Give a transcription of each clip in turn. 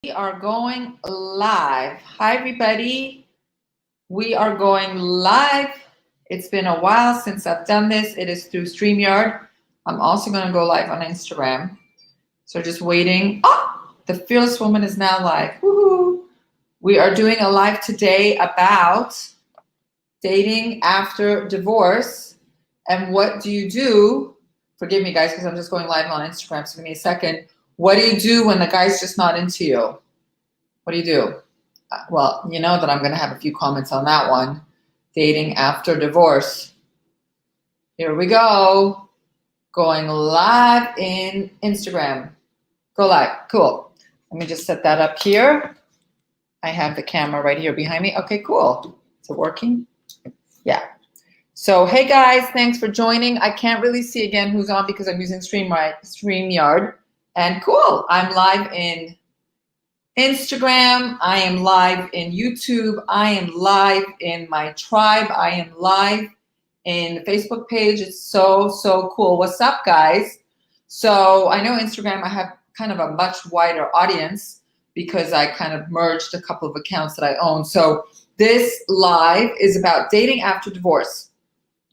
We are going live. Hi, everybody. We are going live. It's been a while since I've done this. It is through StreamYard. I'm also going to go live on Instagram. So just waiting. Oh, the Fearless Woman is now live. Woohoo! We are doing a live today about dating after divorce and what do you do? Forgive me, guys, because I'm just going live on Instagram. So give me a second. What do you do when the guy's just not into you? What do you do? Well, you know that I'm going to have a few comments on that one. Dating after divorce. Here we go. Going live in Instagram. Go live. Cool. Let me just set that up here. I have the camera right here behind me. Okay, cool. Is it working? Yeah. So, hey guys, thanks for joining. I can't really see again who's on because I'm using StreamYard. And cool, I'm live in Instagram. I am live in YouTube. I am live in my tribe. I am live in the Facebook page. It's so cool. What's up, guys? So I know Instagram, I have kind of a much wider audience because I kind of merged a couple of accounts that I own. So this live is about dating after divorce.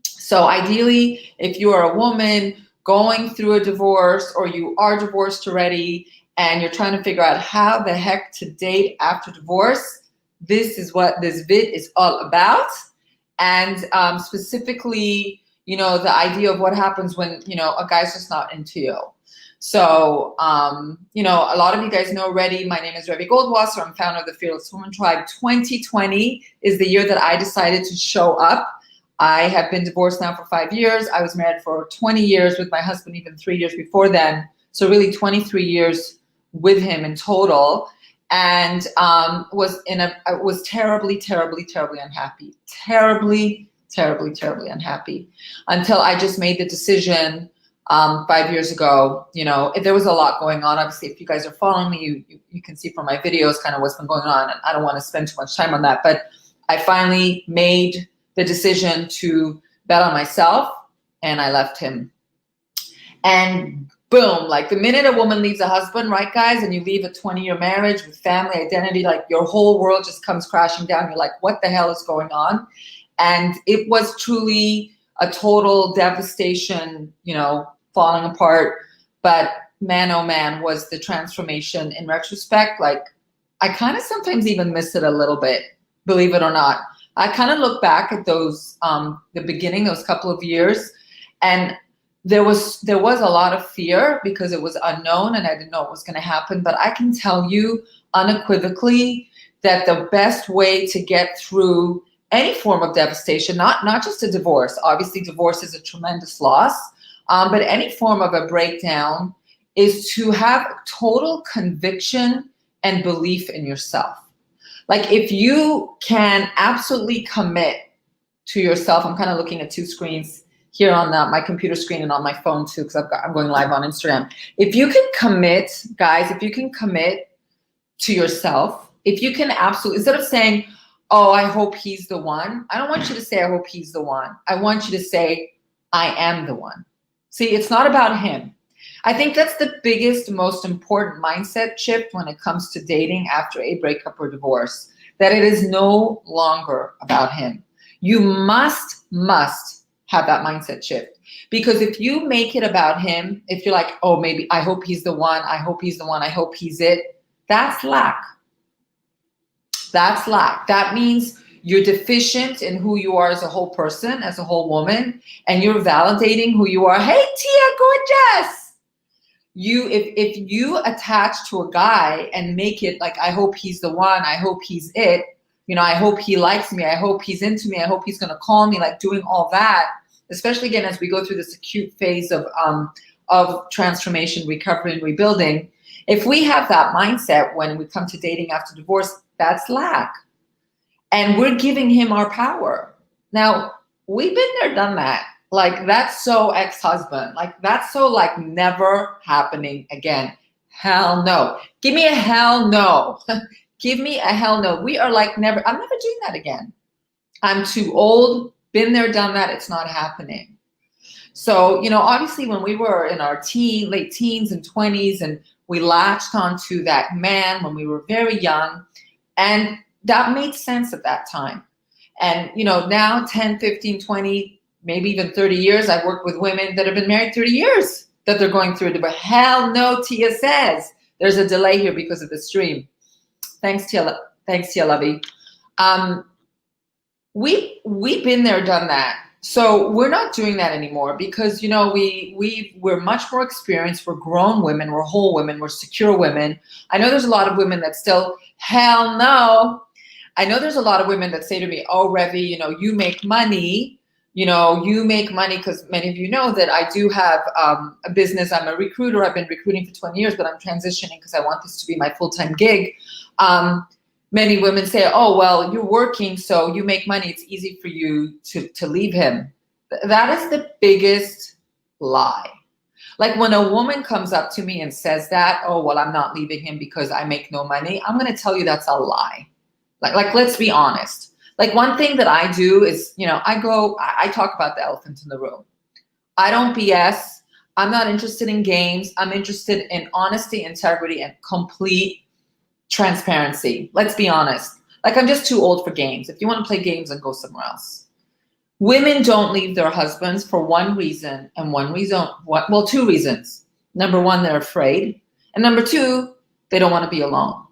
So ideally, if you are a woman going through a divorce or you are divorced already and you're trying to figure out how the heck to date after divorce, this is what this vid is all about. And specifically, you know, the idea of what happens when, you know, a guy's just not into you. So, you know, a lot of you guys know already, my name is Revi Goldwasser. I'm founder of the Fearless Woman Tribe. 2020 is the year that I decided to show up. I have been divorced now for 5 years. I was married for 20 years with my husband, even 3 years before then. So really 23 years with him in total, and was terribly unhappy. Terribly unhappy until I just made the decision 5 years ago. You know, there was a lot going on. Obviously, if you guys are following me, you can see from my videos kind of what's been going on, and I don't want to spend too much time on that. But I finally made the decision to bet on myself, and I left him. And boom, like the minute a woman leaves a husband, right, guys, and you leave a 20-year marriage with family, identity, like your whole world just comes crashing down. You're like, what the hell is going on? And it was truly a total devastation, you know, falling apart. But man, oh man, was the transformation in retrospect. Like, I kind of sometimes even miss it a little bit, believe it or not. I kind of look back at those, the beginning, those couple of years, and there was a lot of fear because it was unknown and I didn't know what was going to happen. But I can tell you unequivocally that the best way to get through any form of devastation, not just a divorce, obviously divorce is a tremendous loss, but any form of a breakdown, is to have total conviction and belief in yourself. Like if you can absolutely commit to yourself, I'm kind of looking at two screens here on my computer screen and on my phone too, because I'm going live on Instagram. If you can commit, guys, if you can commit to yourself, if you can absolutely, instead of saying, oh, I hope he's the one, I don't want you to say, I hope he's the one. I want you to say, I am the one. See, it's not about him. I think that's the biggest, most important mindset shift when it comes to dating after a breakup or divorce, that it is no longer about him. You must have that mindset shift. Because if you make it about him, if you're like, oh, maybe I hope he's the one, I hope he's the one, I hope he's it, that's lack. That's lack. That means you're deficient in who you are as a whole person, as a whole woman, and you're validating who you are. Hey, Tia, gorgeous. If you attach to a guy and make it like, I hope he's the one, I hope he's it, you know, I hope he likes me, I hope he's into me, I hope he's gonna call me, like doing all that, especially again as we go through this acute phase of transformation, recovery, and rebuilding. If we have that mindset when we come to dating after divorce, that's lack. And we're giving him our power. Now, we've been there, done that. Like, that's so ex-husband. Like, that's so, like, never happening again. Hell no. Give me a hell no. Give me a hell no. We are like, never, I'm never doing that again. I'm too old. Been there, done that. It's not happening. So, you know, obviously when we were in our late teens and 20s and We latched onto that man when we were very young, and that made sense at that time. And, you know, now 10, 15, 20, maybe even 30 years, I've worked with women that have been married 30 years that they're going through a divorce. Hell no, Tia says. There's a delay here because of the stream. Thanks, Tia. Thanks, Tia Lovey. We've been there, done that. So we're not doing that anymore because, you know, we're much more experienced. We're grown women. We're whole women. We're secure women. I know there's a lot of women that still, hell no. I know there's a lot of women that say to me, oh, Revy, you know, you make money. You know, you make money because many of you know that I do have a business. I'm a recruiter. I've been recruiting for 20 years, but I'm transitioning because I want this to be my full-time gig. Many women say, oh, well, you're working, so you make money. It's easy for you to leave him. That is the biggest lie. Like when a woman comes up to me and says that, oh, well, I'm not leaving him because I make no money. I'm going to tell you that's a lie. Like, let's be honest. Like one thing that I do is, you know, I talk about the elephant in the room. I don't BS. I'm not interested in games. I'm interested in honesty, integrity, and complete transparency. Let's be honest. Like I'm just too old for games. If you want to play games, then go somewhere else. Women don't leave their husbands for one reason and well, two reasons. Number one, they're afraid. And number two, they don't want to be alone.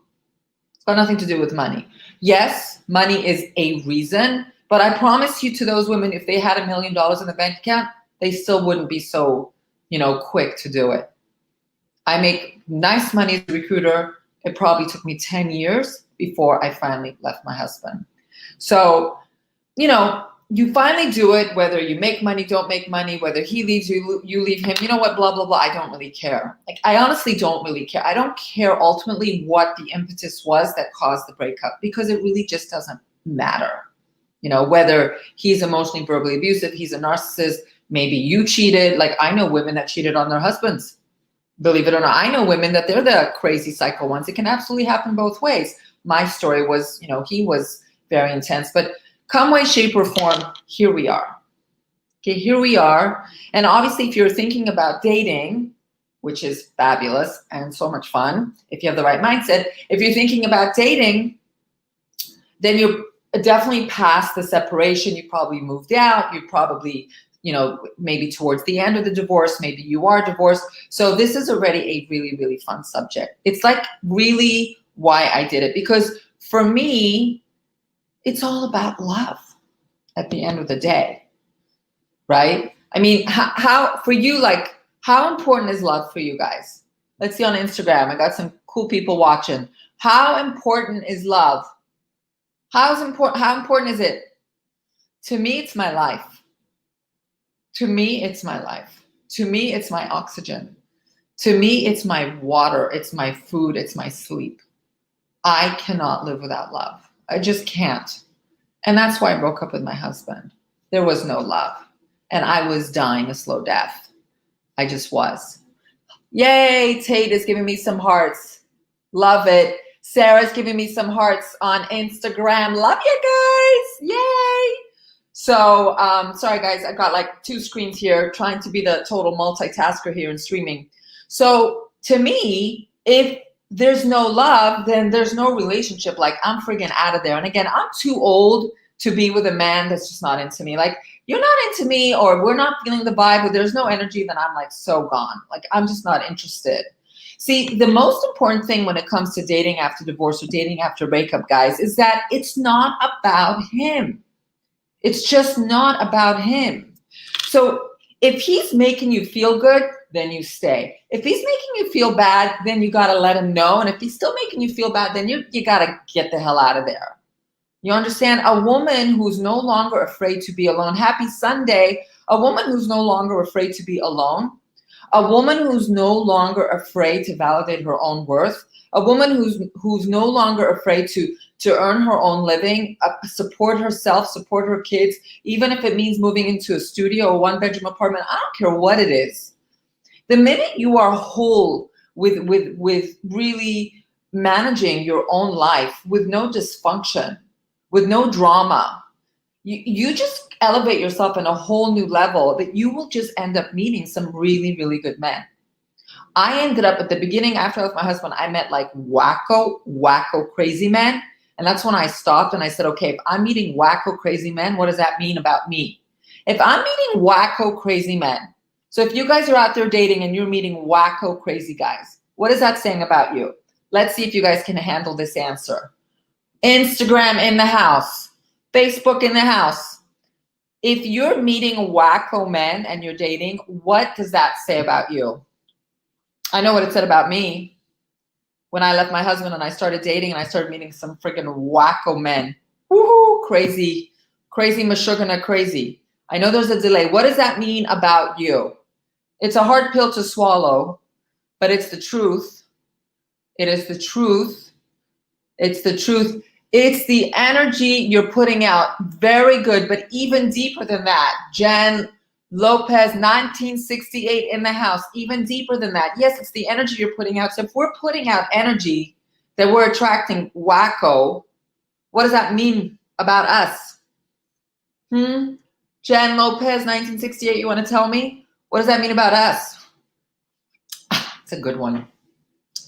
It's got nothing to do with money. Yes, money is a reason, but I promise you to those women, if they had $1 million in the bank account, they still wouldn't be so, you know, quick to do it. I make nice money as a recruiter. It probably took me 10 years before I finally left my husband. So, you know, you finally do it, whether you make money, don't make money, whether he leaves you, you leave him, you know what, blah, blah, blah. I don't really care. Like, I honestly don't really care. I don't care ultimately what the impetus was that caused the breakup because it really just doesn't matter. You know, whether he's emotionally, verbally abusive, he's a narcissist, maybe you cheated. Like I know women that cheated on their husbands. Believe it or not, I know women that they're the crazy psycho ones. It can absolutely happen both ways. My story was, you know, he was very intense, but come way, shape, or form, here we are. Okay, here we are. And obviously, if you're thinking about dating, which is fabulous and so much fun, if you have the right mindset, if you're thinking about dating, then you're definitely past the separation. You probably moved out. You probably, you know, maybe towards the end of the divorce, maybe you are divorced. So this is already a really, really fun subject. It's like really why I did it, because for me, it's all about love at the end of the day, right? I mean, how for you, like, how important is love for you guys? Let's see on Instagram. I got some cool people watching. How important is love? How important is it? To me, it's my life. To me, it's my life. To me, it's my oxygen. To me, it's my water. It's my food. It's my sleep. I cannot live without love. I just can't. And that's why I broke up with my husband. There was no love. And I was dying a slow death. I just was. Yay, Tate is giving me some hearts. Love it. Sarah's giving me some hearts on Instagram. Love you guys. Yay. So, sorry guys, I've got like 2 screens here, trying to be the total multitasker here in streaming. So to me, if there's no love, then there's no relationship. Like I'm friggin' out of there. And again, I'm too old to be with a man that's just not into me. Like you're not into me, or we're not feeling the vibe, or there's no energy, then I'm like so gone. Like I'm just not interested. See, the most important thing when it comes to dating after divorce or dating after breakup, guys, is that it's not about him. It's just not about him. So if he's making you feel good, then you stay. If he's making you feel bad, then you got to let him know. And if he's still making you feel bad, then you got to get the hell out of there. You understand? A woman who's no longer afraid to be alone. Happy Sunday. A woman who's no longer afraid to be alone. A woman who's no longer afraid to validate her own worth. A woman who's no longer afraid to earn her own living, support herself, support her kids, even if it means moving into a studio or 1-bedroom apartment. I don't care what it is. The minute you are whole with really managing your own life with no dysfunction, with no drama, you just elevate yourself in a whole new level that you will just end up meeting some really, really good men. I ended up at the beginning, after I left my husband, I met like wacko crazy men. And that's when I stopped and I said, okay, if I'm meeting wacko crazy men, what does that mean about me? If I'm meeting wacko crazy men, so if you guys are out there dating and you're meeting wacko crazy guys, what is that saying about you? Let's see if you guys can handle this answer. Instagram in the house, Facebook in the house. If you're meeting wacko men and you're dating, what does that say about you? I know what it said about me. When I left my husband and I started dating and I started meeting some freaking wacko men. Woohoo, crazy, crazy, mashugana crazy. I know there's a delay. What does that mean about you? It's a hard pill to swallow, but it's the truth. It is the truth. It's the truth. It's the energy you're putting out. Very good, but even deeper than that. Jen Lopez, 1968 in the house, even deeper than that. Yes, it's the energy you're putting out. So if we're putting out energy that we're attracting wacko, what does that mean about us? Jen Lopez, 1968, you want to tell me? What does that mean about us? It's a good one.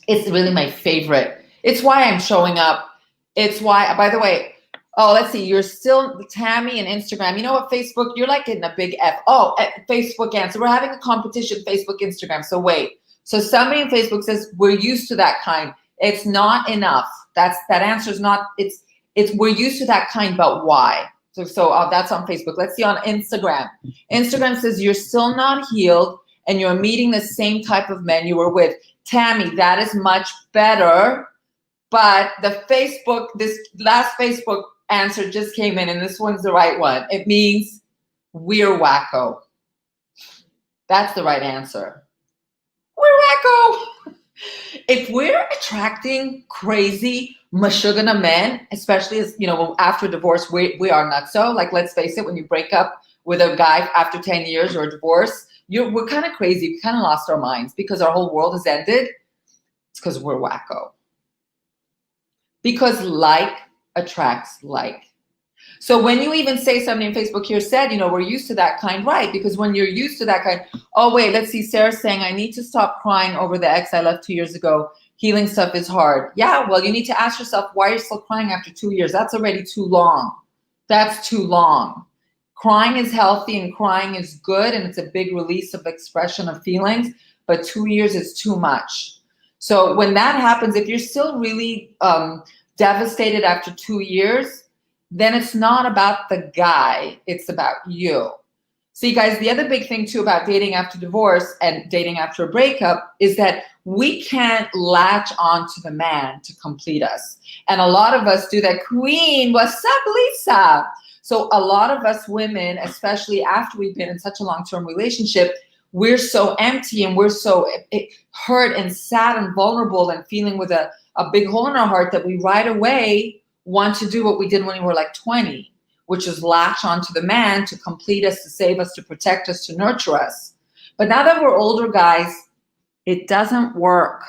It's really my favorite. It's why I'm showing up. It's why, by the way, oh, let's see, you're still Tammy and Instagram. You know what, Facebook, you're like getting a big F. Oh, Facebook answer. We're having a competition, Facebook, Instagram. So wait. So somebody in Facebook says, we're used to that kind. It's not enough. That answer is not, it's we're used to that kind, but why? So that's on Facebook. Let's see on Instagram. Instagram says you're still not healed and you're meeting the same type of men you were with. Tammy, that is much better. But the Facebook, this last Facebook answer just came in and this one's the right one. It means we're wacko. That's the right answer. We're wacko. If we're attracting crazy mashugana men, especially as, you know, after divorce, we are nutso. Like, let's face it, when you break up with a guy after 10 years or a divorce, we're kind of crazy. We kind of lost our minds because our whole world has ended. It's because we're wacko. Because like attracts like. So when you even say something in Facebook here said, you know, we're used to that kind, right? Because when you're used to that kind, oh wait, let's see, Sarah's saying, I need to stop crying over the ex I left 2 years ago. Healing stuff is hard. Yeah, well, you need to ask yourself, why you're still crying after 2 years? That's already too long. That's too long. Crying is healthy and crying is good and it's a big release of expression of feelings, but 2 years is too much. So when that happens, if you're still really devastated after 2 years, then it's not about the guy, it's about you. See, guys, the other big thing too about dating after divorce and dating after a breakup is that we can't latch on to the man to complete us. And a lot of us do that. Queen, what's up, Lisa? So a lot of us women, especially after we've been in such a long-term relationship, we're so empty and we're so hurt and sad and vulnerable and feeling with a big hole in our heart that we right away want to do what we did when we were like 20, which is latch onto the man to complete us, to save us, to protect us, to nurture us. But now that we're older, guys, it doesn't work.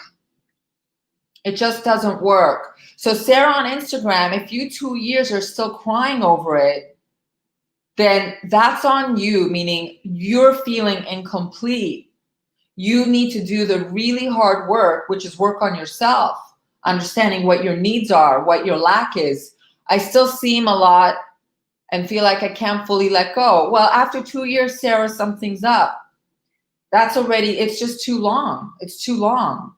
It just doesn't work. So Sarah on Instagram, if you 2 years are still crying over it, then that's on you, meaning you're feeling incomplete. You need to do the really hard work, which is work on yourself, understanding what your needs are, what your lack is. I still see him a lot and feel like I can't fully let go. Well, after 2 years, Sarah, something's up. That's already, it's just too long. It's too long.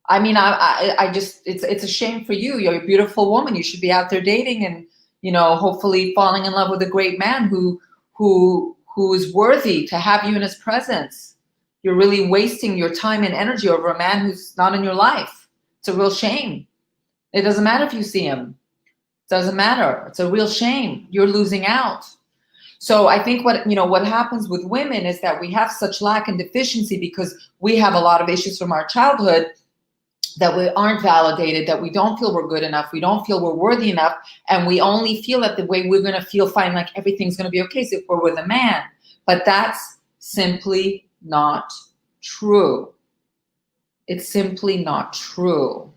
I mean, I just, it's a shame for you. You're a beautiful woman. You should be out there dating and, you know, hopefully falling in love with a great man who is worthy to have you in his presence. You're really wasting your time and energy over a man who's not in your life. It's a real shame. It doesn't matter if you see him. It doesn't matter. It's a real shame. You're losing out. So I think what happens with women is that we have such lack and deficiency because we have a lot of issues from our childhood that we aren't validated, that we don't feel we're good enough, we don't feel we're worthy enough, and we only feel that the way we're gonna feel fine, like everything's gonna be okay if we're with a man. But that's simply not true. It's simply not true.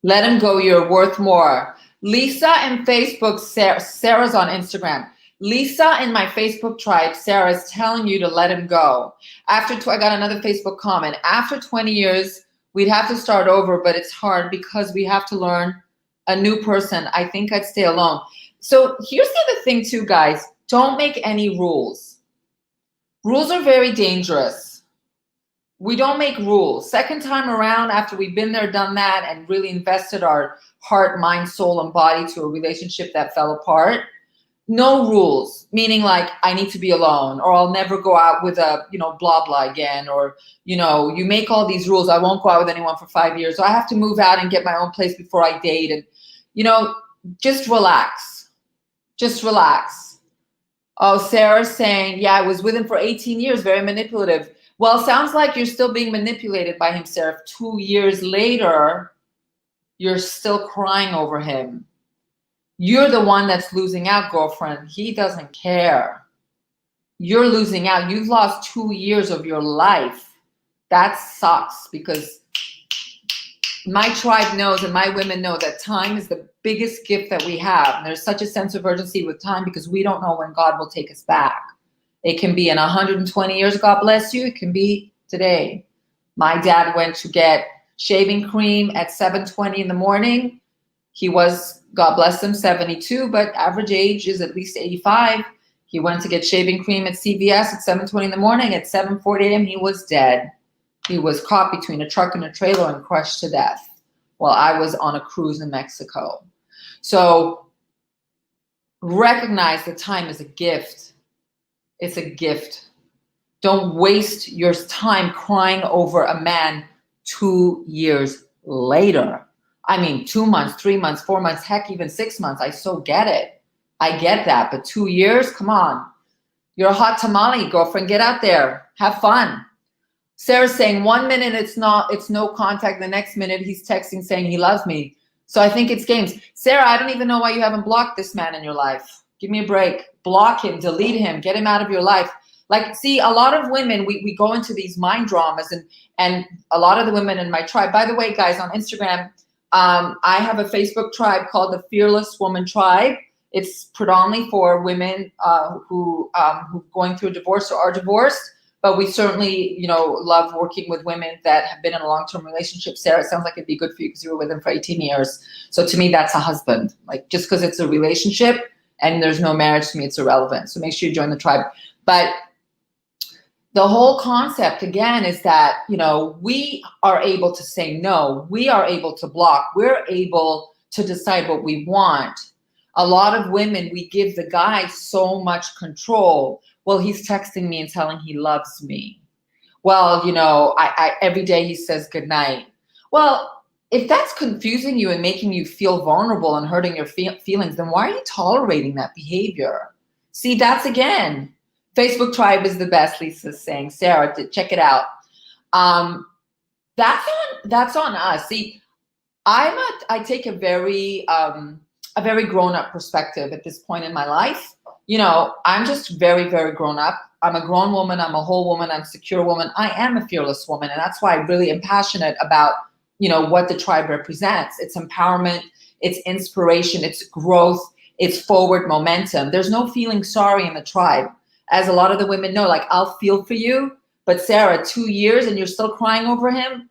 Let him go, you're worth more. Lisa and Facebook, Sarah's on Instagram. Lisa in my Facebook tribe, Sarah, is telling you to let him go. I got another Facebook comment. After 20 years, we'd have to start over, but it's hard because we have to learn a new person. I think I'd stay alone. So here's the other thing too, guys. Don't make any rules. Rules are very dangerous. We don't make rules. Second time around, after we've been there, done that, and really invested our heart, mind, soul, and body to a relationship that fell apart, no rules, meaning like I need to be alone, or I'll never go out with a, blah, blah again, or, you make all these rules. I won't go out with anyone for 5 years. So I have to move out and get my own place before I date. And, just relax. Just relax. Oh, Sarah's saying, yeah, I was with him for 18 years, very manipulative. Well, sounds like you're still being manipulated by him, Sarah. 2 years later, you're still crying over him. You're the one that's losing out, girlfriend. He doesn't care. You're losing out. You've lost 2 years of your life. That sucks, because my tribe knows and my women know that time is the biggest gift that we have. And there's such a sense of urgency with time because we don't know when God will take us back. It can be in 120 years, God bless you. It can be today. My dad went to get shaving cream at 7:20 in the morning. He was, God bless him, 72, but average age is at least 85. He went to get shaving cream at CVS at 7:20 in the morning. At 7:40 a.m., he was dead. He was caught between a truck and a trailer and crushed to death while I was on a cruise in Mexico. So recognize that time is a gift. It's a gift. Don't waste your time crying over a man 2 years later. I mean, 2 months, 3 months, 4 months, heck, even 6 months. I so get it. I get that. But 2 years, come on. You're a hot tamale, girlfriend. Get out there. Have fun. Sarah's saying 1 minute it's no contact. The next minute he's texting saying he loves me. So I think it's games. Sarah, I don't even know why you haven't blocked this man in your life. Give me a break. Block him, delete him, get him out of your life. Like, see, a lot of women, we go into these mind dramas, and a lot of the women in my tribe, by the way, guys, on Instagram, I have a Facebook tribe called the Fearless Woman Tribe. It's predominantly for women who going through a divorce or are divorced, but we certainly, love working with women that have been in a long-term relationship. Sarah, it sounds like it'd be good for you because you were with him for 18 years. So to me, that's a husband. Like, just because it's a relationship and there's no marriage, to me, it's irrelevant. So make sure you join the tribe. But the whole concept, again, is that, we are able to say no. We are able to block. We're able to decide what we want. A lot of women, we give the guy so much control. Well, he's texting me and telling he loves me. Well, I every day he says goodnight. Well, if that's confusing you and making you feel vulnerable and hurting your feelings, then why are you tolerating that behavior? See, that's, again, Facebook tribe is the best, Lisa's saying. Sarah, check it out. That's on us. See, I take a very grown-up perspective at this point in my life. I'm just very, very grown up. I'm a grown woman. I'm a whole woman. I'm a secure woman. I am a fearless woman. And that's why I really am passionate about, what the tribe represents. It's empowerment, it's inspiration, it's growth, it's forward momentum. There's no feeling sorry in the tribe. As a lot of the women know, like, I'll feel for you, but Sarah, 2 years and you're still crying over him?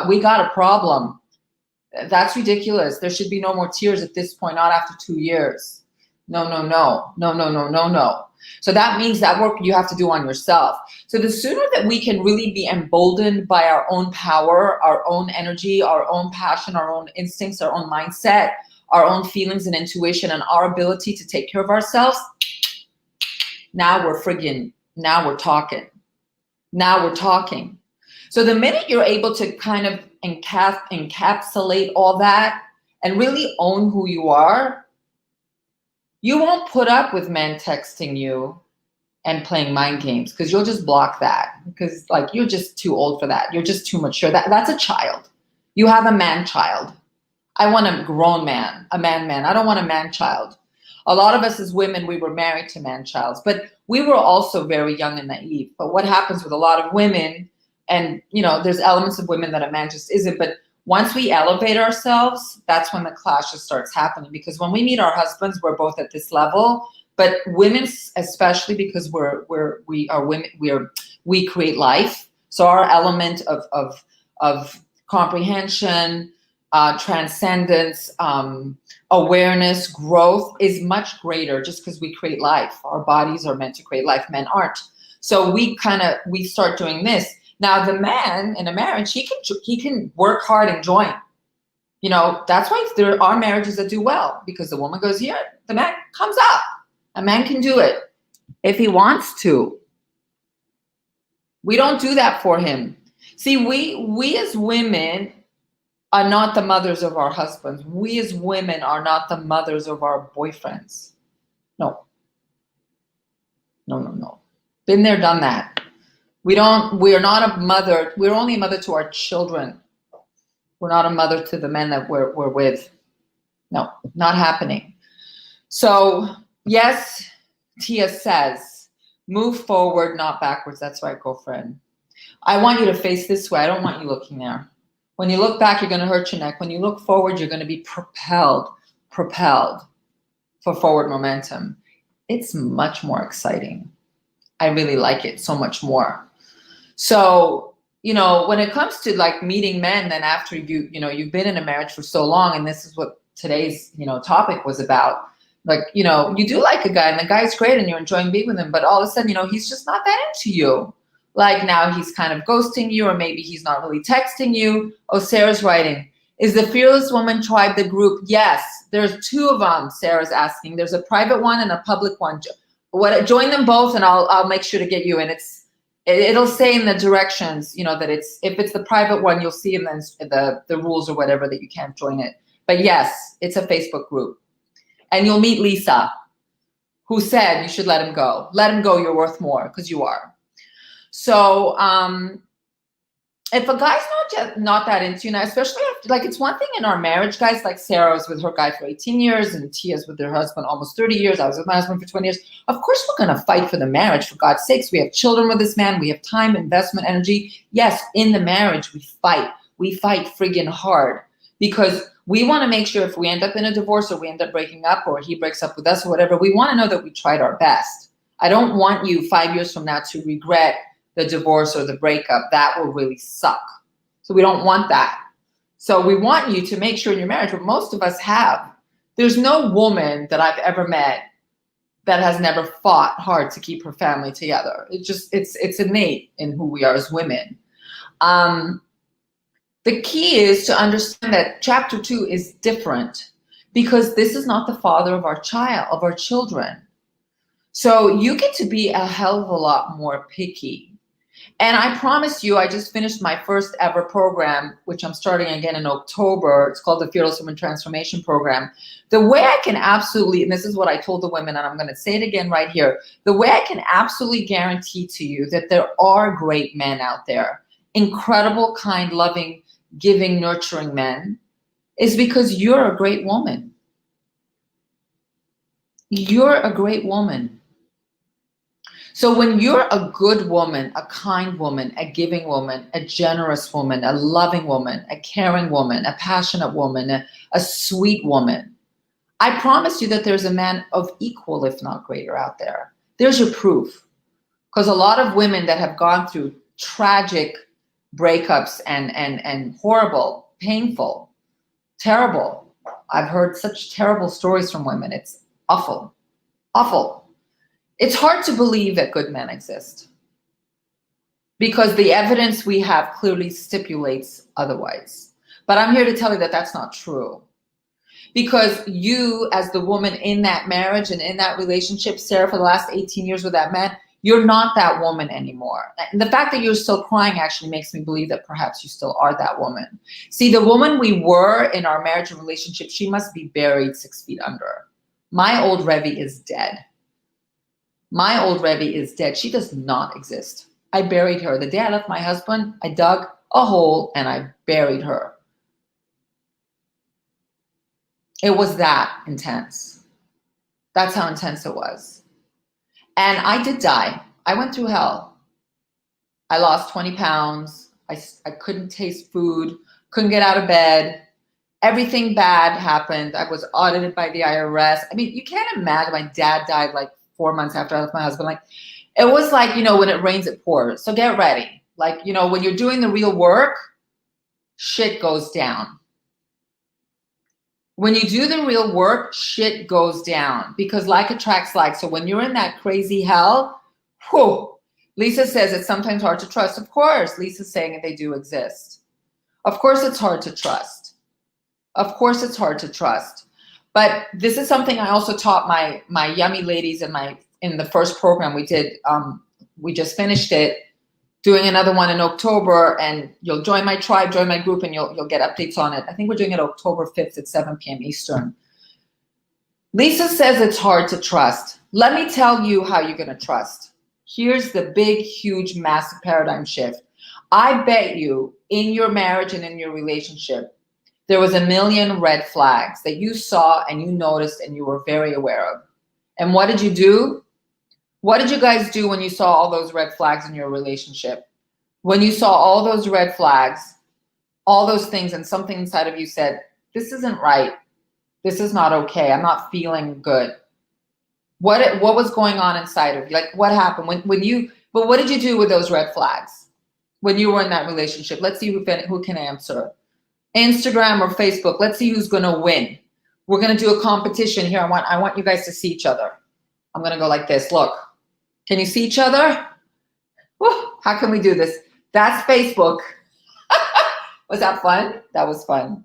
We got a problem. That's ridiculous. There should be no more tears at this point, not after 2 years. No. So that means that work you have to do on yourself. So the sooner that we can really be emboldened by our own power, our own energy, our own passion, our own instincts, our own mindset, our own feelings and intuition, and our ability to take care of ourselves, now we're talking. Now we're talking. So the minute you're able to kind of encapsulate all that and really own who you are, you won't put up with men texting you and playing mind games, because you'll just block that, because, like, you're just too old for that. You're just too mature. That's a child. You have a man child. I want a grown man, a man. I don't want a man child. A lot of us as women, we were married to man childs, but we were also very young and naive. But what happens with a lot of women, and there's elements of women that a man just isn't, but Once we elevate ourselves, that's when the clashes starts happening. Because when we meet our husbands, we're both at this level. But women, especially because we are women, we create life. So our element of comprehension, transcendence, awareness, growth is much greater just because we create life. Our bodies are meant to create life. Men aren't. So we start doing this. Now the man in a marriage, he can work hard and join. You know, that's why there are marriages that do well, because the woman goes here, the man comes up. A man can do it if he wants to. We don't do that for him. See, we as women are not the mothers of our husbands. We as women are not the mothers of our boyfriends. No. No. Been there, done that. We are not a mother. We're only a mother to our children. We're not a mother to the men that we're with. No, not happening. So yes, Tia says, move forward, not backwards. That's right, girlfriend. I want you to face this way. I don't want you looking there. When you look back, you're going to hurt your neck. When you look forward, you're going to be propelled for forward momentum. It's much more exciting. I really like it so much more. So, you know, when it comes to like meeting men, then after you've been in a marriage for so long, and this is what today's, topic was about. Like, you do like a guy and the guy's great and you're enjoying being with him, but all of a sudden, he's just not that into you. Like now he's kind of ghosting you, or maybe he's not really texting you. Oh, Sarah's writing. Is the Fearless Woman Tribe the group? Yes, there's 2 of them, Sarah's asking. There's a private one and a public one. Join them both and I'll make sure to get you in. It'll say in the directions, that if it's the private one, you'll see in the rules or whatever that you can't join it. But yes, it's a Facebook group. And you'll meet Lisa, who said you should let him go. Let him go, you're worth more, because you are. So if a guy's not that into you now, especially after, like, it's one thing in our marriage, guys, like Sarah was with her guy for 18 years and Tia's with her husband almost 30 years. I was with my husband for 20 years. Of course, we're going to fight for the marriage, for God's sakes. We have children with this man. We have time, investment, energy. Yes, in the marriage, we fight. We fight friggin' hard, because we want to make sure if we end up in a divorce or we end up breaking up or he breaks up with us or whatever, we want to know that we tried our best. I don't want you 5 years from now to regret the divorce or the breakup. That will really suck. So we don't want that. So we want you to make sure in your marriage, what most of us have, there's no woman that I've ever met that has never fought hard to keep her family together. It's innate in who we are as women. The key is to understand that chapter 2 is different, because this is not the father of our children. So you get to be a hell of a lot more picky. And I promise you, I just finished my first ever program, which I'm starting again in October. It's called the Fearless Woman Transformation Program. The way I can absolutely, and this is what I told the women, and I'm going to say it again right here, the way I can absolutely guarantee to you that there are great men out there, incredible, kind, loving, giving, nurturing men, is because you're a great woman. You're a great woman. So when you're a good woman, a kind woman, a giving woman, a generous woman, a loving woman, a caring woman, a passionate woman, a sweet woman, I promise you that there's a man of equal, if not greater, out there. There's your proof. Because a lot of women that have gone through tragic breakups and horrible, painful, terrible. I've heard such terrible stories from women. It's awful, awful. It's hard to believe that good men exist, because the evidence we have clearly stipulates otherwise. But I'm here to tell you that that's not true. Because you, as the woman in that marriage and in that relationship, Sarah, for the last 18 years with that man, you're not that woman anymore. And the fact that you're still crying actually makes me believe that perhaps you still are that woman. See, the woman we were in our marriage and relationship, she must be buried 6 feet under. My old Revy is dead. My old Revy is dead. She does not exist. I buried her. The day I left my husband, I dug a hole and I buried her. It was that intense. That's how intense it was. And I did die. I went through hell. I lost 20 pounds. I couldn't taste food, couldn't get out of bed. Everything bad happened. I was audited by the IRS. I mean, you can't imagine. My dad died like 4 months after I left my husband. Like, it was like, you know, when it rains, it pours. So get ready. Like, you know, when you're doing the real work, shit goes down. When you do the real work, shit goes down because like attracts like. So when you're in that crazy hell, whew, Lisa says it's sometimes hard to trust. Of course, Lisa's saying that they do exist. Of course, it's hard to trust. Of course, it's hard to trust. But this is something I also taught my yummy ladies in the first program we did. We just finished it, doing another one in October, and you'll join my tribe, join my group, and you'll get updates on it. I think we're doing it October 5th at 7 p.m. Eastern. Lisa says it's hard to trust. Let me tell you how you're going to trust. Here's the big, huge, massive paradigm shift. I bet you in your marriage and in your relationship, there was a million red flags that you saw and you noticed and you were very aware of. And what did you do? What did you guys do when you saw all those red flags in your relationship? When you saw all those red flags, all those things, and something inside of you said, this isn't right. This is not okay. I'm not feeling good. What was going on inside of you? Like, what happened but what did you do with those red flags when you were in that relationship? Let's see who can answer. Instagram or Facebook. Let's see who's going to win. We're going to do a competition here. I want you guys to see each other. I'm going to go like this. Look, can you see each other? Woo, how can we do this? That's Facebook. Was that fun? That was fun.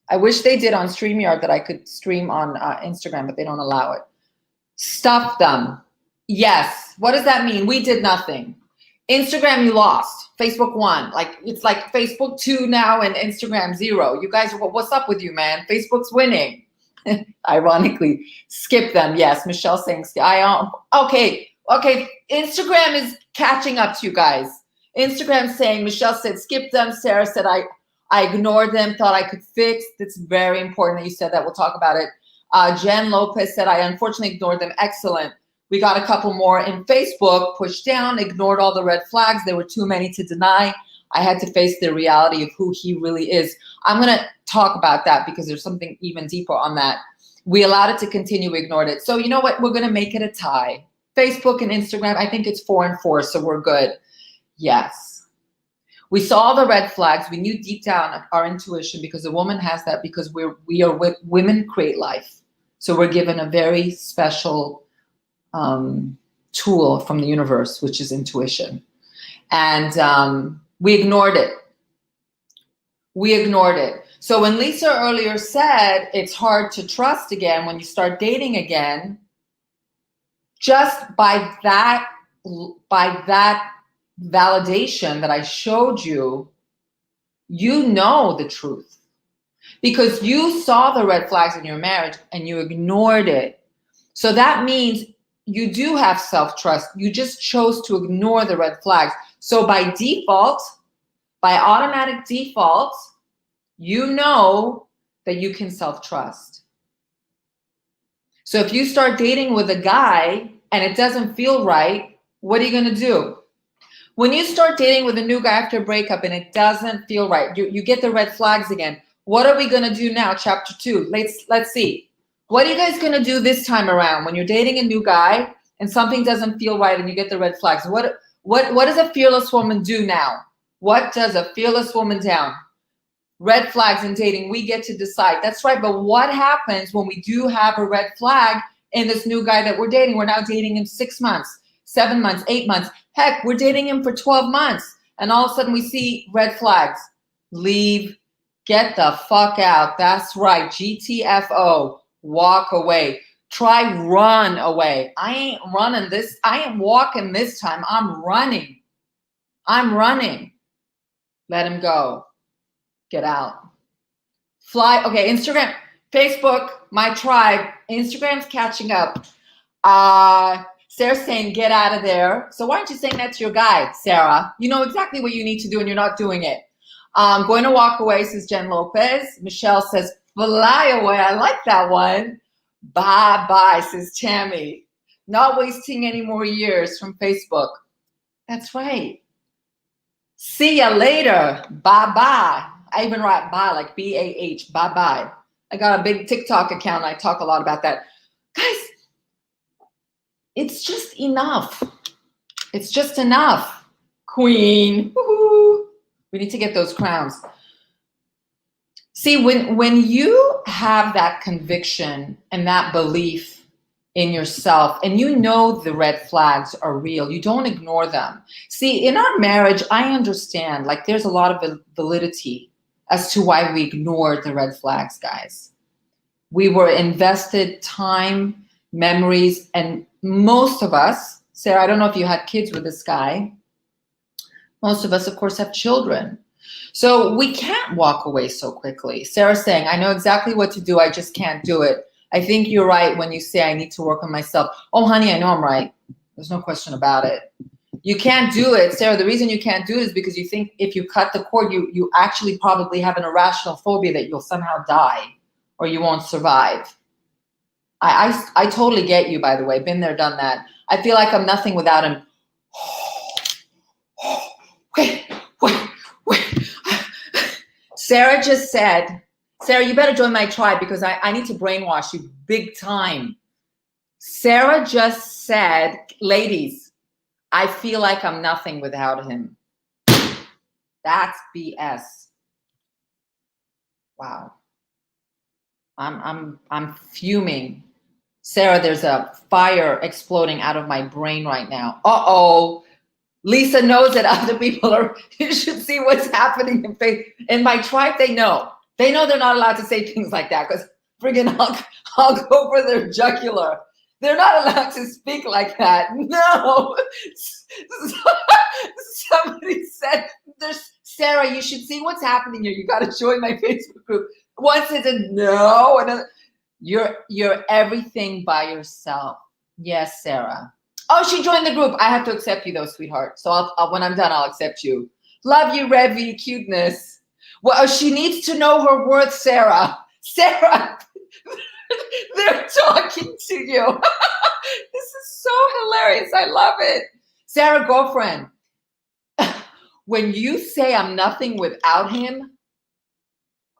I wish they did on StreamYard that I could stream on Instagram, but they don't allow it. Stuff them. Yes. What does that mean? We did nothing. Instagram, you lost. Facebook won. Like, it's like Facebook 2 now and Instagram 0. You guys, what's up with you, man? Facebook's winning. Ironically, skip them. Yes, Michelle saying, okay. Instagram is catching up to you guys. Instagram saying, Michelle said, skip them. Sarah said, I ignored them, thought I could fix. It's very important that you said that. We'll talk about it. Jen Lopez said, I unfortunately ignored them. Excellent. We got a couple more in Facebook, pushed down, ignored all the red flags. There were too many to deny. I had to face the reality of who he really is. I'm going to talk about that because there's something even deeper on that. We allowed it to continue, we ignored it. So you know what? We're going to make it a tie. Facebook and Instagram, I think it's 4-4, so we're good. Yes. We saw the red flags. We knew deep down our intuition, because a woman has that, because women create life. So we're given a very special tool from the universe, which is intuition. And we ignored it. We ignored it. So when Lisa earlier said it's hard to trust again when you start dating again, just by that validation that I showed you, you know the truth. Because you saw the red flags in your marriage and you ignored it. So that means you do have self-trust. You just chose to ignore the red flags. So by default, by automatic default, you know that you can self-trust. So if you start dating with a guy and it doesn't feel right, what are you going to do? When you start dating with a new guy after a breakup and it doesn't feel right, you get the red flags again. What are we going to do now? Chapter 2. Let's see. What are you guys going to do this time around when you're dating a new guy and something doesn't feel right and you get the red flags? What does a fearless woman do now? What does a fearless woman do? Red flags in dating, we get to decide. That's right, but what happens when we do have a red flag in this new guy that we're dating? We're now dating him 6 months, 7 months, 8 months. Heck, we're dating him for 12 months. And all of a sudden we see red flags. Leave. Get the fuck out. That's right. GTFO. Walk away. Try run away. I ain't running this. I ain't walking this time. I'm running. I'm running. Let him go. Get out. Fly. Okay, Instagram, Facebook, my tribe. Instagram's catching up. Sarah's saying, get out of there. So why aren't you saying that to your guy, Sarah? You know exactly what you need to do and you're not doing it. Going to walk away, says Jen Lopez. Michelle says, fly away. I like that one. Bye-bye, says Tammy. Not wasting any more years from Facebook. That's right. See ya later. Bye-bye. I even write bye, like B-A-H, bye-bye. I got a big TikTok account. I talk a lot about that. Guys, it's just enough. It's just enough. Queen. Woo-hoo. We need to get those crowns. See, when you have that conviction and that belief in yourself, and you know the red flags are real, you don't ignore them. See, in our marriage, I understand, like, there's a lot of validity as to why we ignored the red flags, guys. We were invested time, memories, and most of us, Sarah, I don't know if you had kids with this guy. Most of us, of course, have children. So we can't walk away so quickly. Sarah's saying, I know exactly what to do. I just can't do it. I think you're right when you say I need to work on myself. Oh, honey, I know I'm right. There's no question about it. You can't do it. Sarah, the reason you can't do it is because you think if you cut the cord, you actually probably have an irrational phobia that you'll somehow die or you won't survive. I totally get you, by the way. Been there, done that. I feel like I'm nothing without him. Wait. Sarah just said, Sarah, you better join my tribe because I need to brainwash you big time. Sarah just said, ladies, I feel like I'm nothing without him. That's BS. Wow. I'm fuming. Sarah, there's a fire exploding out of my brain right now. Uh-oh. Lisa knows that other people are, you should see what's happening in faith. In my tribe, they know. They know they're not allowed to say things like that because friggin' I'll go for their jugular. They're not allowed to speak like that. No. Somebody said, Sarah, you should see what's happening here. You got to join my Facebook group. One said no. Another, you're everything by yourself. Yes, Sarah. Oh, she joined the group. I have to accept you though, sweetheart. So when I'm done, I'll accept you. Love you, Revy, cuteness. Well, she needs to know her worth, Sarah. Sarah, they're talking to you. This is so hilarious. I love it. Sarah, girlfriend, when you say I'm nothing without him,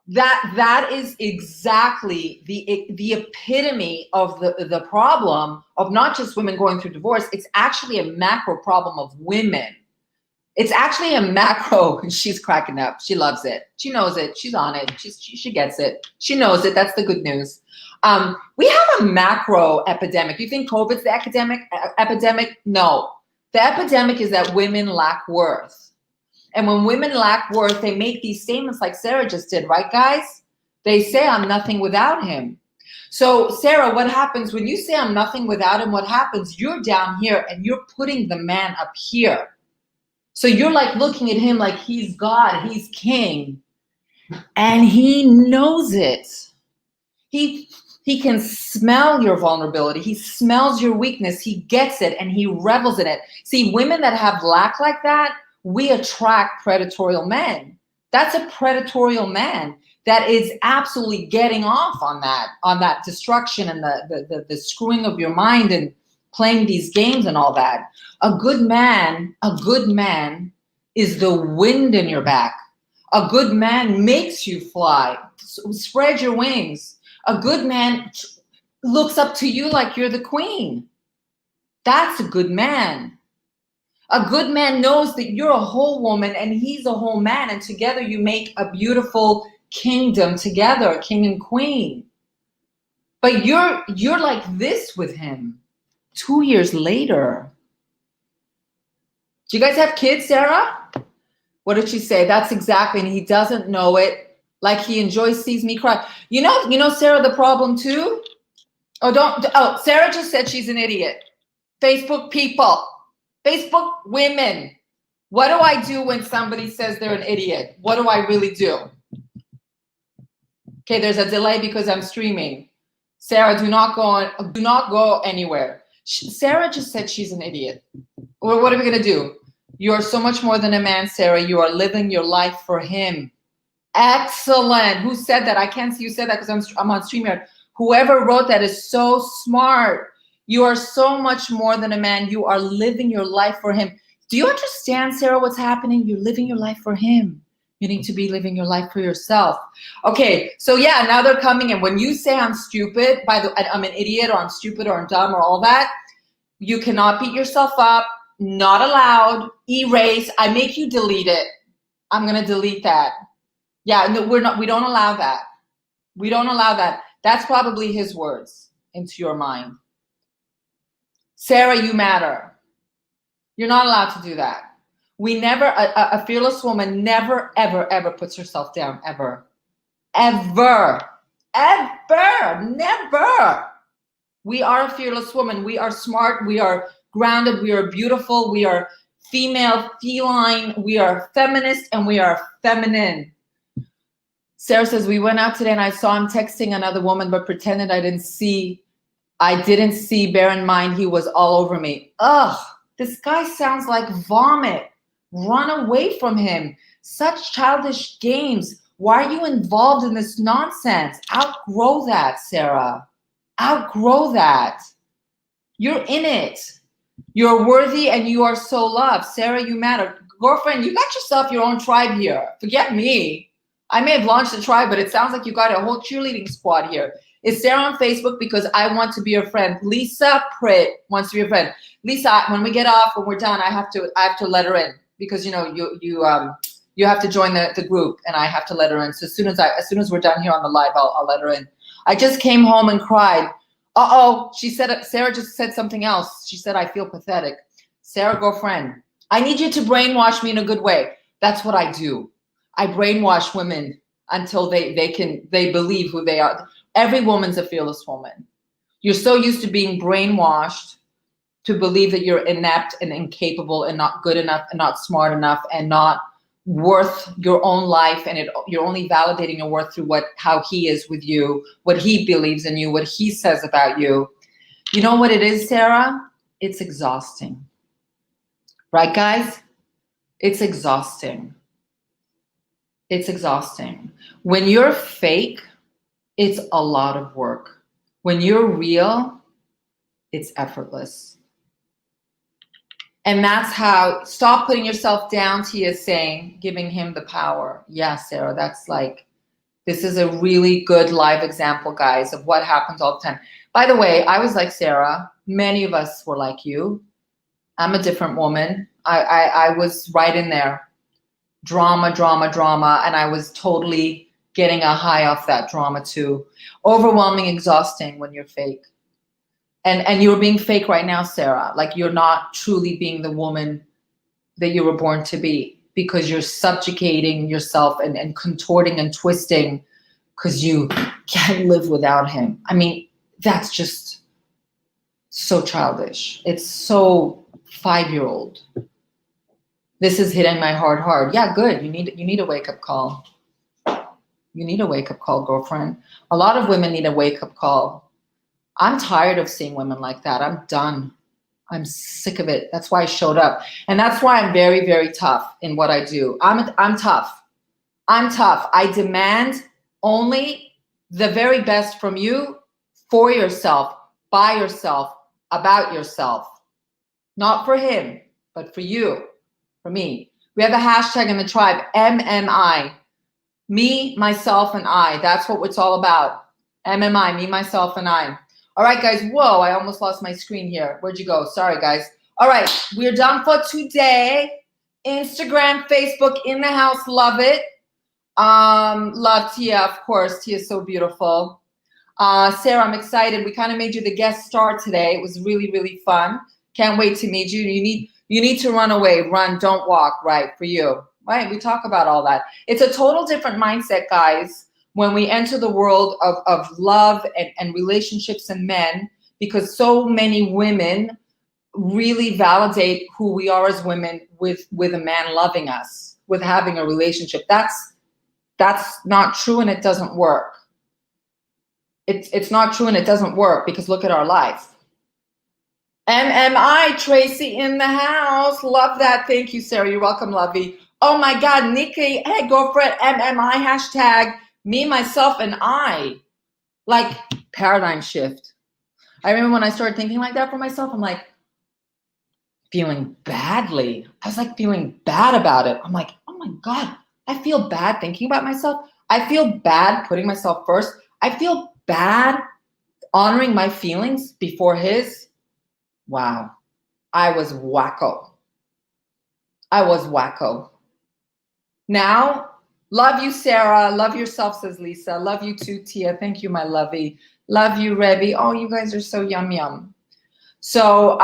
that is exactly the epitome of the problem of not just women going through divorce. It's actually a macro problem of women. It's actually a macro. She's cracking up. She loves it. She knows it. She's on it. She gets it. She knows it. That's the good news. We have a macro epidemic. You think COVID's the epidemic? No. The epidemic is that women lack worth. And when women lack worth, they make these statements like Sarah just did, right, guys? They say, I'm nothing without him. So, Sarah, what happens when you say I'm nothing without him? What happens? You're down here and you're putting the man up here. So you're like looking at him like he's God, he's king. And he knows it. He can smell your vulnerability. He smells your weakness. He gets it and he revels in it. See, women that have lack like that, we attract predatorial men. That's a predatorial man that is absolutely getting off on that destruction and the screwing of your mind and playing these games and all that. A good man is the wind in your back. A good man makes you fly. Spread your wings. A good man looks up to you like you're the queen. That's a good man. A good man knows that you're a whole woman and he's a whole man, and together you make a beautiful kingdom together, king and queen. But you're like this with him 2 years later. Do you guys have kids, Sarah? What did she say? That's exactly, and he doesn't know it. Like he sees me cry. You know, Sarah, the problem too? Sarah just said she's an idiot. Facebook people. Facebook women, what do I do when somebody says they're an idiot? What do I really do? Okay, there's a delay because I'm streaming. Sarah, do not go anywhere. Sarah just said she's an idiot. Well, what are we gonna do? You are so much more than a man, Sarah. You are living your life for him. Excellent. Who said that? I can't see who said that because I'm on StreamYard. Whoever wrote that is so smart. You are so much more than a man. You are living your life for him. Do you understand, Sarah, what's happening? You're living your life for him. You need to be living your life for yourself. Okay, so yeah, now they're coming in. When you say I'm stupid, I'm an idiot or I'm stupid or I'm dumb or all that, you cannot beat yourself up. Not allowed. Erase. I make you delete it. I'm gonna delete that. Yeah, no, we don't allow that. We don't allow that. That's probably his words into your mind. Sarah, you matter. You're not allowed to do that. We never, a fearless woman never, ever, ever puts herself down, ever. Ever. Ever. Never. We are a fearless woman. We are smart. We are grounded. We are beautiful. We are female, feline. We are feminist, and we are feminine. Sarah says, we went out today and I saw him texting another woman, but pretended I didn't see. Bear in mind, he was all over me. Ugh, this guy sounds like vomit. Run away from him. Such childish games. Why are you involved in this nonsense? Outgrow that, Sarah. Outgrow that. You're in it. You're worthy and you are so loved. Sarah, you matter. Girlfriend, you got yourself your own tribe here. Forget me. I may have launched a tribe, but it sounds like you got a whole cheerleading squad here. Is Sarah on Facebook? Because I want to be your friend. Lisa Pritt wants to be your friend. Lisa, when we get off, when we're done, I have to let her in because you know you have to join the group and I have to let her in. So as soon as we're done here on the live, I'll let her in. I just came home and cried. She said, Sarah just said something else. She said, I feel pathetic. Sarah, girlfriend, I need you to brainwash me in a good way. That's what I do. I brainwash women until they believe who they are. Every woman's a fearless woman. You're so used to being brainwashed to believe that you're inept and incapable and not good enough and not smart enough and not worth your own life, and you're only validating your worth through how he is with you, what he believes in you, what he says about you. You know what it is, Sarah? It's exhausting. Right, guys? It's exhausting. It's exhausting. When you're fake, it's a lot of work. When you're real, it's effortless. And that's how, stop putting yourself down, Tia is saying, giving him the power. Yeah, Sarah, that's like, this is a really good live example, guys, of what happens all the time. By the way, I was like Sarah. Many of us were like you. I'm a different woman. I was right in there. Drama, drama, drama. And I was totally getting a high off that drama too. Overwhelming, exhausting when you're fake. And you're being fake right now, Sarah. Like you're not truly being the woman that you were born to be because you're subjugating yourself and contorting and twisting because you can't live without him. I mean, that's just so childish. It's so 5-year-old. This is hitting my heart hard. Yeah, good. You need a wake-up call. You need a wake-up call, girlfriend. A lot of women need a wake-up call. I'm tired of seeing women like that. I'm done. I'm sick of it. That's why I showed up. And that's why I'm very, very tough in what I do. I'm tough. I'm tough. I demand only the very best from you, for yourself, by yourself, about yourself. Not for him, but for you, for me. We have a hashtag in the tribe, MMI. Me, myself, and I. That's what it's all about. MMI, me, myself, and I. All right, guys. Whoa, I almost lost my screen here. Where'd you go? Sorry, guys. All right, we're done for today. Instagram, Facebook, in the house. Love it. Love Tia, of course. Tia's so beautiful. Sarah, I'm excited. We kind of made you the guest star today. It was really, really fun. Can't wait to meet you. You need to run away. Run, don't walk, right, for you. Right, we talk about all that. It's a total different mindset, guys, when we enter the world of love and relationships and men, because so many women really validate who we are as women with a man loving us, with having a relationship. That's not true, and it doesn't work. It's not true, and it doesn't work, because look at our life. MMI, Tracy in the house. Love that. Thank you, Sarah. You're welcome, lovey. Oh my God, Nikki, hey, girlfriend, MMI, hashtag me, myself, and I. Like, paradigm shift. I remember when I started thinking like that for myself, I'm like, feeling badly. I was like feeling bad about it. I'm like, oh my God, I feel bad thinking about myself. I feel bad putting myself first. I feel bad honoring my feelings before his. Wow, I was wacko. I was wacko. Now, love you, Sarah. Love yourself, says Lisa. Love you too, Tia. Thank you, my lovey. Love you, Rebby. Oh, you guys are so yum yum. So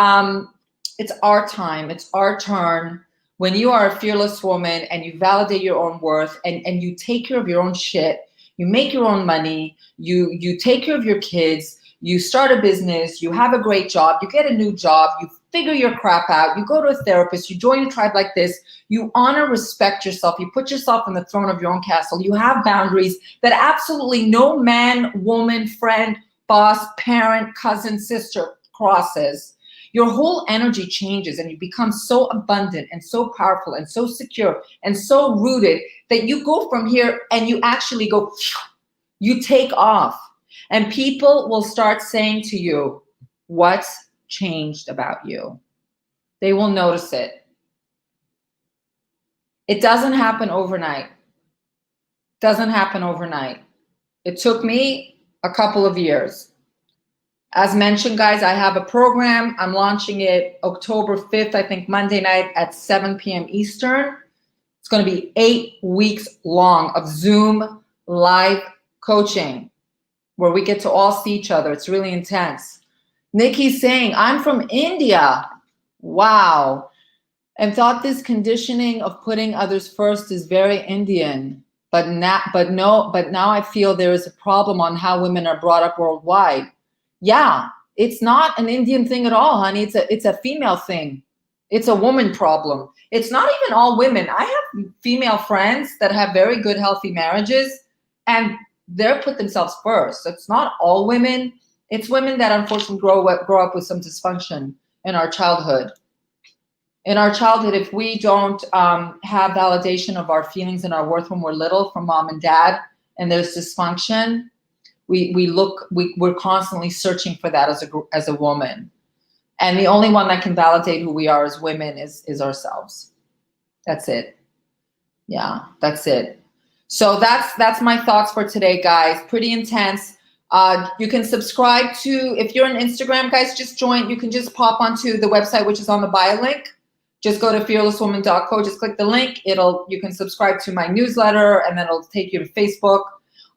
it's our time. It's our turn. When you are a fearless woman and you validate your own worth and you take care of your own shit, you make your own money, you take care of your kids, you start a business, you have a great job, you get a new job, you figure your crap out, you go to a therapist, you join a tribe like this, you honor, respect yourself, you put yourself on the throne of your own castle, you have boundaries that absolutely no man, woman, friend, boss, parent, cousin, sister crosses. Your whole energy changes and you become so abundant and so powerful and so secure and so rooted that you go from here and you actually go, you take off. And people will start saying to you, what's changed about you? They will notice it. It doesn't happen overnight. Doesn't happen overnight. It took me a couple of years. As mentioned, guys, I have a program. I'm launching it October 5th, I think Monday night at 7 p.m. Eastern. It's going to be 8 weeks long of Zoom live coaching where we get to all see each other. It's really intense. Nikki's saying, I'm from India. Wow. And thought this conditioning of putting others first is very Indian. But now I feel there is a problem on how women are brought up worldwide. Yeah, it's not an Indian thing at all, honey. It's a female thing. It's a woman problem. It's not even all women. I have female friends that have very good, healthy marriages, and they're put themselves first. So it's not all women. It's women that unfortunately grow up with some dysfunction in our childhood. In our childhood, if we don't have validation of our feelings and our worth when we're little from mom and dad, and there's dysfunction, we're constantly searching for that as a woman. And the only one that can validate who we are as women is ourselves. That's it. Yeah, that's it. So that's my thoughts for today, guys. Pretty intense. You can subscribe to, if you're on Instagram, guys, just join. You can just pop onto the website, which is on the bio link. Just go to fearlesswoman.co, just click the link. You can subscribe to my newsletter, and then it'll take you to Facebook.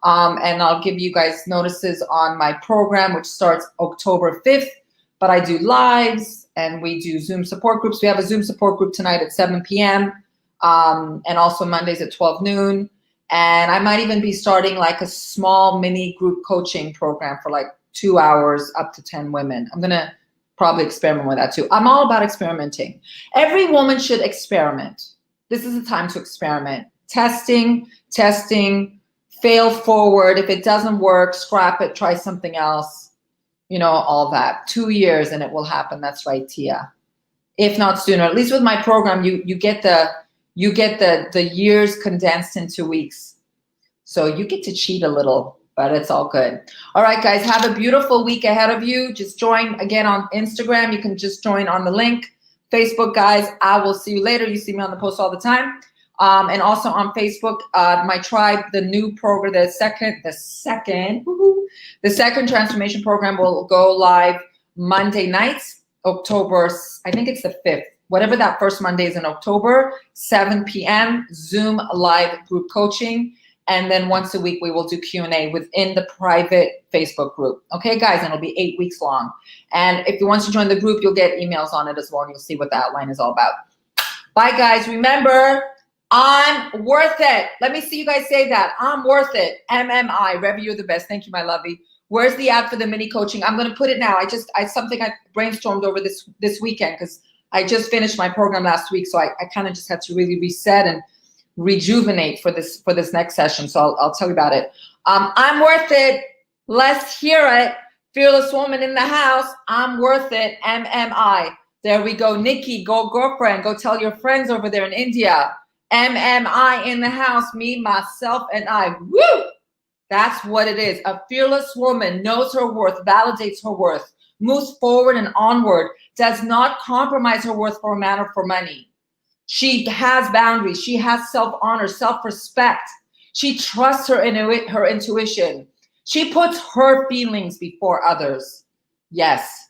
And I'll give you guys notices on my program, which starts October 5th. But I do lives and we do Zoom support groups. We have a Zoom support group tonight at 7 p.m. And also Mondays at 12 noon. And I might even be starting like a small mini group coaching program for like 2 hours, up to 10 women. I'm going to probably experiment with that too. I'm all about experimenting. Every woman should experiment. This is the time to experiment. Testing, fail forward. If it doesn't work, scrap it, try something else. You know, all that. 2 years and it will happen. That's right, Tia. If not sooner. At least with my program, you get the years condensed into weeks. So you get to cheat a little, but it's all good. All right, guys, have a beautiful week ahead of you. Just join again on Instagram. You can just join on the link. Facebook, guys, I will see you later. You see me on the post all the time. And also on Facebook, my tribe, the new program, the second transformation program will go live Monday nights, October, I think it's the 5th, whatever that first Monday is in October, 7 p.m. Zoom live group coaching. And then once a week, we will do Q&A within the private Facebook group. Okay, guys, and it'll be 8 weeks long. And if you want to join the group, you'll get emails on it as well, and you'll see what the outline is all about. Bye, guys. Remember, I'm worth it. Let me see you guys say that. I'm worth it. MMI. Rebby, you're the best. Thank you, my lovey. Where's the app for the mini coaching? I'm going to put it now. Something I brainstormed over this weekend because I just finished my program last week. So I kind of just had to really reset and rejuvenate for this next session. So I'll tell you about it. I'm worth it. Let's hear it. Fearless woman in the house. I'm worth it. MMI. There we go. Nikki, go girlfriend. Go tell your friends over there in India. MMI in the house, me, myself, and I. Woo! That's what it is. A fearless woman knows her worth, validates her worth, moves forward and onward, does not compromise her worth for a man or for money. She has boundaries. She has self-honor, self-respect. She trusts her intuition. She puts her feelings before others. Yes.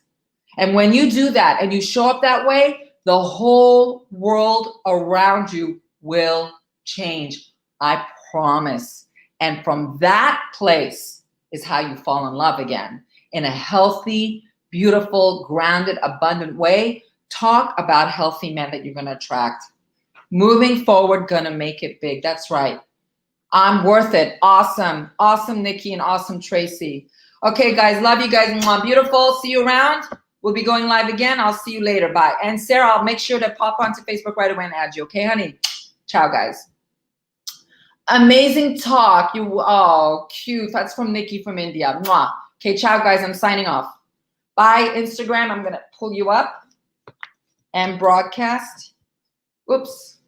And when you do that and you show up that way, the whole world around you will change. I promise. And from that place is how you fall in love again in a healthy, beautiful, grounded, abundant way. Talk about healthy men that you're going to attract. Moving forward, going to make it big. That's right. I'm worth it. Awesome. Awesome, Nikki, and awesome, Tracy. Okay, guys. Love you guys. Mwah. Beautiful. See you around. We'll be going live again. I'll see you later. Bye. And Sarah, I'll make sure to pop onto Facebook right away and add you. Okay, honey? Ciao, guys. Amazing talk. Oh, cute. That's from Nikki from India. Mwah. Okay, ciao, guys. I'm signing off. Bye, Instagram. I'm going to pull you up and broadcast. Whoops.